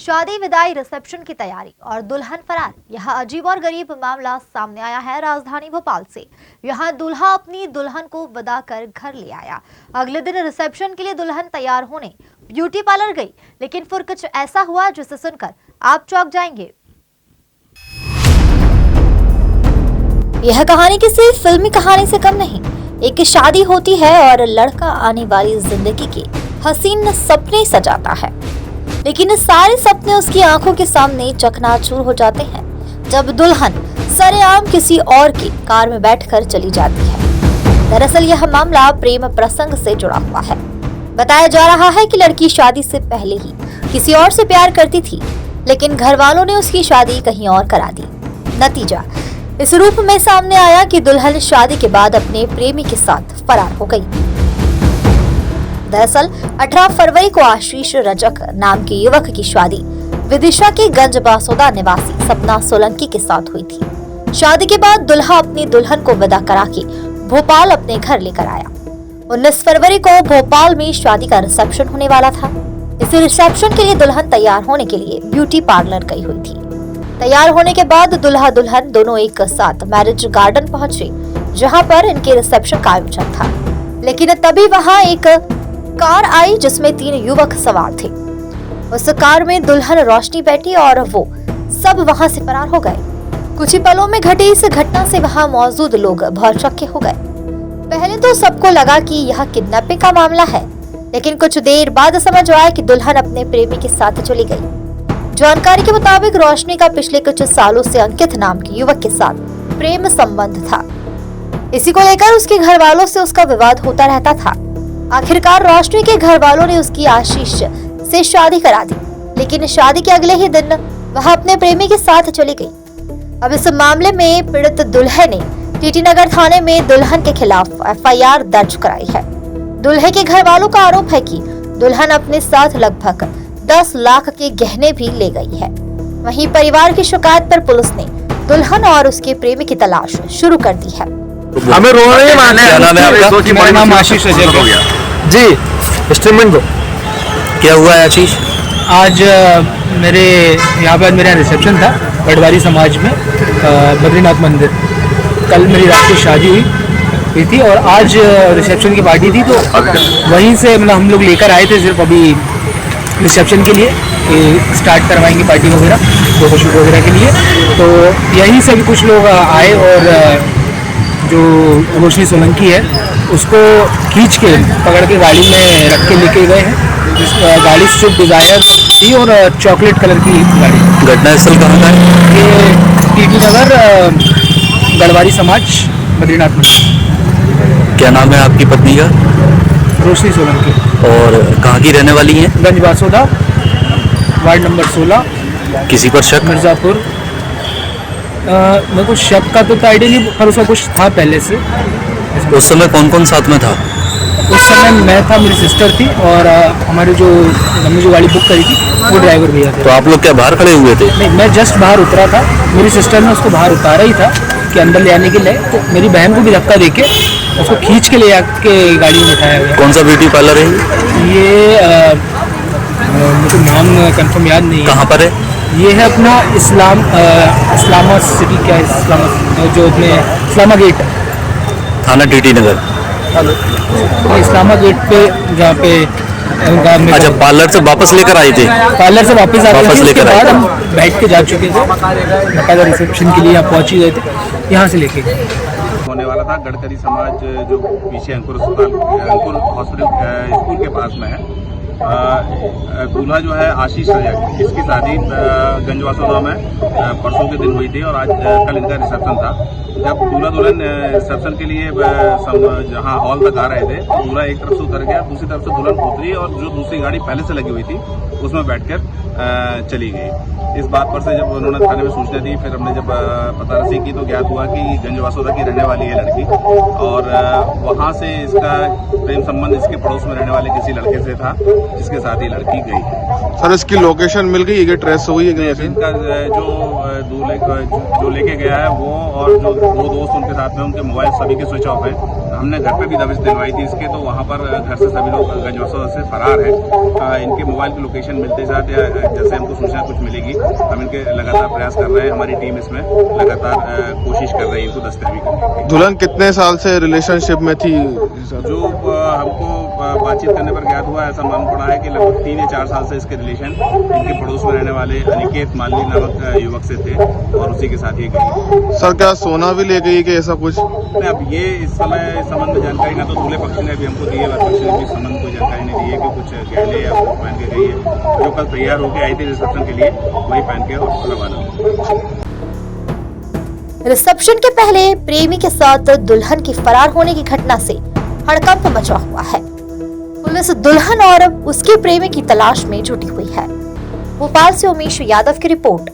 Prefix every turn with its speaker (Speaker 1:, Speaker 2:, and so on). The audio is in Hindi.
Speaker 1: शादी विदाई रिसेप्शन की तैयारी और दुल्हन फरार। यह अजीब और गरीब मामला सामने आया है राजधानी भोपाल से। यहां दूल्हा अपनी दुल्हन को विदा कर घर ले आया। अगले दिन रिसेप्शन के लिए दुल्हन तैयार होने ब्यूटी पार्लर गई, लेकिन फिर कुछ ऐसा हुआ जिसे सुनकर आप चौंक जाएंगे। यह कहानी किसी फिल्मी कहानी से कम नहीं। एक शादी होती है और लड़का आने वाली जिंदगी के हसीन सपने सजाता है, लेकिन सारे सपने उसकी आंखों के सामने चकनाचूर हो जाते हैं जब दुल्हन सरेआम किसी और की कार में बैठकर चली जाती है। दरअसल यह मामला प्रेम प्रसंग से जुड़ा हुआ है। बताया जा रहा है कि लड़की शादी से पहले ही किसी और से प्यार करती थी, लेकिन घर वालों ने उसकी शादी कहीं और करा दी। नतीजा इस रूप में सामने आया कि दुल्हन शादी के बाद अपने प्रेमी के साथ फरार हो गई। दरअसल 18 फरवरी को आशीष रजक नाम के युवक की शादी विदिशा के गंज बासोदा निवासी सपना सोलंकी के साथ हुई थी। शादी के बाद दुल्हा अपनी दुल्हन को विदा करा के भोपाल अपने घर लेकर आया। 19 फरवरी को भोपाल में शादी का रिसेप्शन होने वाला था। इस रिसेप्शन के लिए दुल्हन तैयार होने के लिए ब्यूटी पार्लर गई हुई थी। तैयार होने के बाद दुल्हा दुल्हन दोनों एक साथ मैरिज गार्डन पहुंचे, जहां पर इनके रिसेप्शन का आयोजन था। लेकिन तभी वहां एक कार आई जिसमें 3 युवक सवार थे। उस कार में दुल्हन रोशनी बैठी और वो सब वहां से फरार हो गए। कुछ ही पलों में घटी इस घटना से वहां मौजूद लोग भौचक्के हो गए। पहले तो सबको लगा कि यह किडनैपिंग का मामला है, लेकिन कुछ देर बाद समझ आया कि दुल्हन अपने प्रेमी के साथ चली गई। जानकारी के मुताबिक रोशनी का पिछले कुछ सालों से अंकित नाम के युवक के साथ प्रेम संबंध था। इसी को लेकर उसके घर वालों से उसका विवाद होता रहता था। आखिरकार रोशनी के घर वालों ने उसकी आशीष से शादी करा दी, लेकिन शादी के अगले ही दिन वह अपने प्रेमी के साथ चली गई। अब इस मामले में पीड़ित दुल्हे ने टीटी नगर थाने में दुल्हन के खिलाफ FIR दर्ज कराई है। दुल्हे के घर वालों का आरोप है कि दुल्हन अपने साथ लगभग 10 लाख के गहने भी ले गई है। वहीं परिवार की शिकायत पर पुलिस ने दुल्हन और उसके प्रेमी की तलाश शुरू कर दी है।
Speaker 2: हमें रोने माने
Speaker 3: मेरा नाम आशीष रजक है
Speaker 2: जी। स्टेटमेंट दो।
Speaker 3: क्या हुआ है आशीष?
Speaker 4: आज मेरे यहाँ पर मेरा रिसेप्शन था पटवारी समाज में बद्रीनाथ मंदिर। कल मेरी रात को शादी हुई थी और आज रिसेप्शन की पार्टी थी, तो वहीं से मतलब हम लोग लेकर आए थे सिर्फ अभी रिसेप्शन के लिए स्टार्ट करवाएंगे पार्टी वगैरह, फोटोशूट वगैरह के लिए। तो यहीं से भी कुछ लोग आए और जो रोशनी सोलंकी है उसको खींच के पकड़ के गाड़ी में रख के लेके गए हैं। गाड़ी स्विफ्ट डिज़ायर थी और चॉकलेट कलर की गाड़ी।
Speaker 3: घटना स्थल कहाँ का है?
Speaker 4: ये टीटी नगर गढ़वारी समाज बद्रीनाथ मंदिर।
Speaker 3: क्या नाम है आपकी पत्नी का?
Speaker 4: रोशनी सोलंकी।
Speaker 3: और कहाँ की रहने वाली हैं?
Speaker 4: गंज बासोदा, वार्ड नंबर 16,
Speaker 3: किसी पर शक?
Speaker 4: मिर्ज़ापुर। मेरे को शक का तो आइडिया नहीं, पर उसका कुछ था पहले से।
Speaker 3: उस समय कौन कौन साथ में था?
Speaker 4: उस समय मैं था, मेरी सिस्टर थी और हमारे जो हमने जो गाड़ी बुक करी थी वो ड्राइवर भैया थे।
Speaker 3: तो आप लोग क्या बाहर खड़े हुए थे?
Speaker 4: नहीं, मैं जस्ट बाहर उतरा था। मेरी सिस्टर ने उसको बाहर उतारा ही था कि अंदर ले आने के लिए, तो मेरी बहन को भी धक्का देके उसको खींच के ले आके गाड़ी में उठाया गया।
Speaker 3: कौन सा ब्यूटी पार्लर है
Speaker 4: ये मुझे नाम कंफर्म याद नहीं है।
Speaker 3: कहाँ पर है
Speaker 4: ये? है अपना इस्लामा सिटी, क्या है जो अपने इस्लामा गेट
Speaker 3: थाना टीटी नगर।
Speaker 4: इस्लामा गेट पे जहाँ पे
Speaker 3: अच्छा, पार्लर से वापस लेकर आए थे?
Speaker 4: पार्लर से वापस
Speaker 3: लेकर आए थे।
Speaker 4: हम बैठ के जा चुके थे, बकायदा रिसेप्शन के लिए यहाँ पहुँच ही गए थे। यहाँ से लेके
Speaker 5: होने वाला था। गडकरी समाज जो पीछे अंकुर हॉस्पिटल स्कूल के पास में है। दूल्हा जो है आशीष रजक, इसकी शादी गंजवासोदा में परसों के दिन हुई थी और आज कल इनका रिसेप्शन था। जब दूल्हा दुल्हन रिसेप्शन के लिए जहां हॉल तक आ रहे थे, दूल्हा एक तरफ से उतर गया, दूसरी तरफ से दुल्हन उतरी और जो दूसरी गाड़ी पहले से लगी हुई थी उसमें बैठकर चली गई। इस बात पर से जब उन्होंने थाने में सूचना दी, फिर हमने जब पता रसी की तो ज्ञात हुआ कि गंजवासोदा की रहने वाली है लड़की और वहां से इसका प्रेम संबंध इसके पड़ोस में रहने वाले किसी लड़के से था, जिसके साथ ही लड़की गई।
Speaker 2: सर, इसकी लोकेशन मिल गई है, ट्रेस हुई है?
Speaker 5: इनका जो दूल्हे जो लेके गया है वो और जो 2 दोस्त उनके साथ में, उनके मोबाइल सभी के स्विच ऑफ है। हमने घर पे भी दबिश दिलवाई थी इसके, तो वहाँ पर घर से सभी लोग गंजवासों से फरार है। इनके मोबाइल की लोकेशन मिलते साथ या जैसे हमको सूचना कुछ मिलेगी हम इनके लगातार प्रयास कर रहे हैं। हमारी टीम इसमें लगातार कोशिश कर रही है इनको दस्तयाबी करने की।
Speaker 2: दुल्हन कितने साल से रिलेशनशिप में थी?
Speaker 5: जो हमको बातचीत करने पर ज्ञात हुआ, ऐसा मालूम पड़ा है कि लगभग 3 या 4 साल से इसके रिलेशन इनके पड़ोस में रहने वाले अनिकेत माली नामक युवक से थे और उसी के साथ ये गई।
Speaker 2: सर क्या सोना भी ले गई कि ऐसा कुछ?
Speaker 5: नहीं, अब ये इस समय इस संबंध में जानकारी ना तो दूल्हे पक्ष ने भी हमको दी है, वर पक्ष ने भी इस संबंध में कोई जानकारी नहीं दी है कि कुछ गहने या कुछ पहन के गई है। जो कल तैयार होकर आई थी रिसेप्शन के लिए वही पहन के और रवाना हुई।
Speaker 1: रिसेप्शन के पहले प्रेमी के साथ दुल्हन की फरार होने की घटना से हड़कंप मचा हुआ है। पुलिस दुल्हन और उसके प्रेमी की तलाश में जुटी हुई है। भोपाल से उमेश यादव की रिपोर्ट।